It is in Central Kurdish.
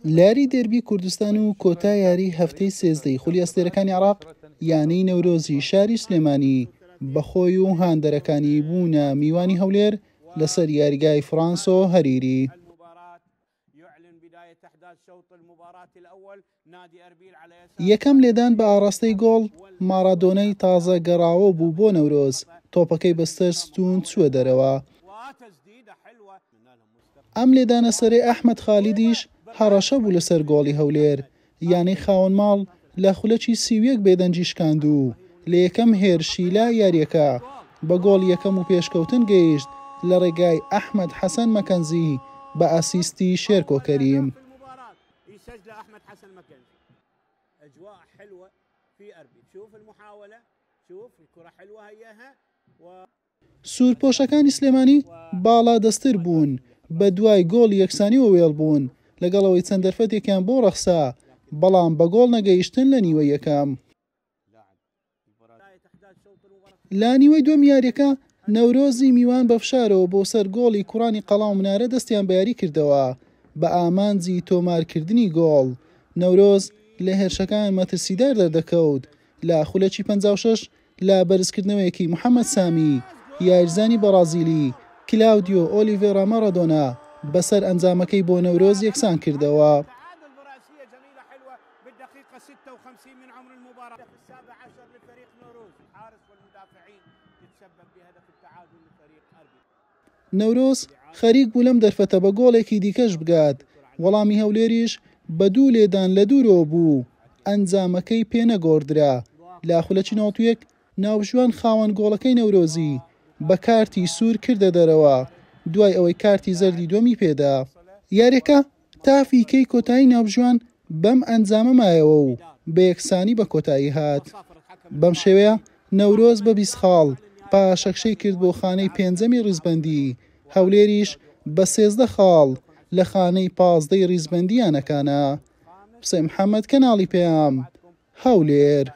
لاری دەربی کوردستان و کۆتا یاری هەفتەی سێزدەی خولی ئەستێرەکانی عێراق یانەی نەورۆزی شاری سلێمانی بەخۆی و هاندەرەکانی بوونە میوانی هەولێر لەسەر یاریگای فرانسۆ هەریری. یەکەم لێدان بە ئاڕاستەی گۆڵ مارادۆنەی تازە گەڕاوە بوو بۆ نەورۆز، تۆپەکەی بەستەر ستون چووە دەرەوە. ئەم لێدانە سەرێ ئەحمەد خالیدیش هەڕەشە بوو لەسەر گۆڵی هەولێر، یانەی خاوەن ماڵ لە خولەکی سیویەک بێدەنجی شکاند و لە یەکەم هێرشیلا یاریەکە بە گۆڵ یەکەم و پێشکەوتن گەیشت لە ڕێگای ئەحمەد حەسەن مەکەنزی بە ئاسیستی شێرکۆ کەریم. سوورپۆشەکانی سلێمانی باڵا دەستر بوون، بە دوای گۆڵ یەکسانیوە وێڵ بوون لەگەڵەوەی چەند دەرفەتێکیان بۆ ڕەخسا، بەڵام بە گۆڵ نەگەیشتن لە نیوە یەکەم. لا نیوەی دووەم یاریەکە نەورۆزی میوان بە فشارەوە بۆ سەر گۆڵی کوڕانی قەڵاو منارە دەستیان بە یاری کردەوە بە ئامانجی تۆمارکردنی گۆڵ. نەورۆز لە هێرشەکان مەترسیدار دەردەکەوت لە خولەکی 56 لە بەرزکردنەوەیەکی محەممەد سامی یاریزانی بەرازیلی کلاودیۆ ئۆلیڤێرا مارادۆنا بەسەر ئەنجامەکەی بۆ نەورۆز یەکسان کردەوە. نەورۆز خەریک بوو لەم دەرفەتە بە گۆڵێکی دیکەش بگات، وەڵامی هەولێریش بە دوو لێدان لە دوورەوە بوو، ئەنجامەکەی پێنەگۆڕدرا. لا خولەکی 91 ناوژوان خاوەن گۆڵەکەی نەورۆزی بە کارتی سوور کردە دەرەوە دوای ئەوەی کارتی زەردی دووەمی پێدا. یاریەکە تا فیکەی کۆتایی ناوژوان بەم ئەنجامە مایەوە و بە یەکسانی بە کۆتایی هات. بەم شێوەیە نەورۆز بە 20 خاڵ پاشەکشەی کرد بۆ خانەی پێنجەمی ڕیزبەندی، هەولێریش بە 13 خاڵ لە خانەی 15ی ڕیزبەندیانەکانە. حوسێن محەممەد، کەناڵی پێام، هەولێر.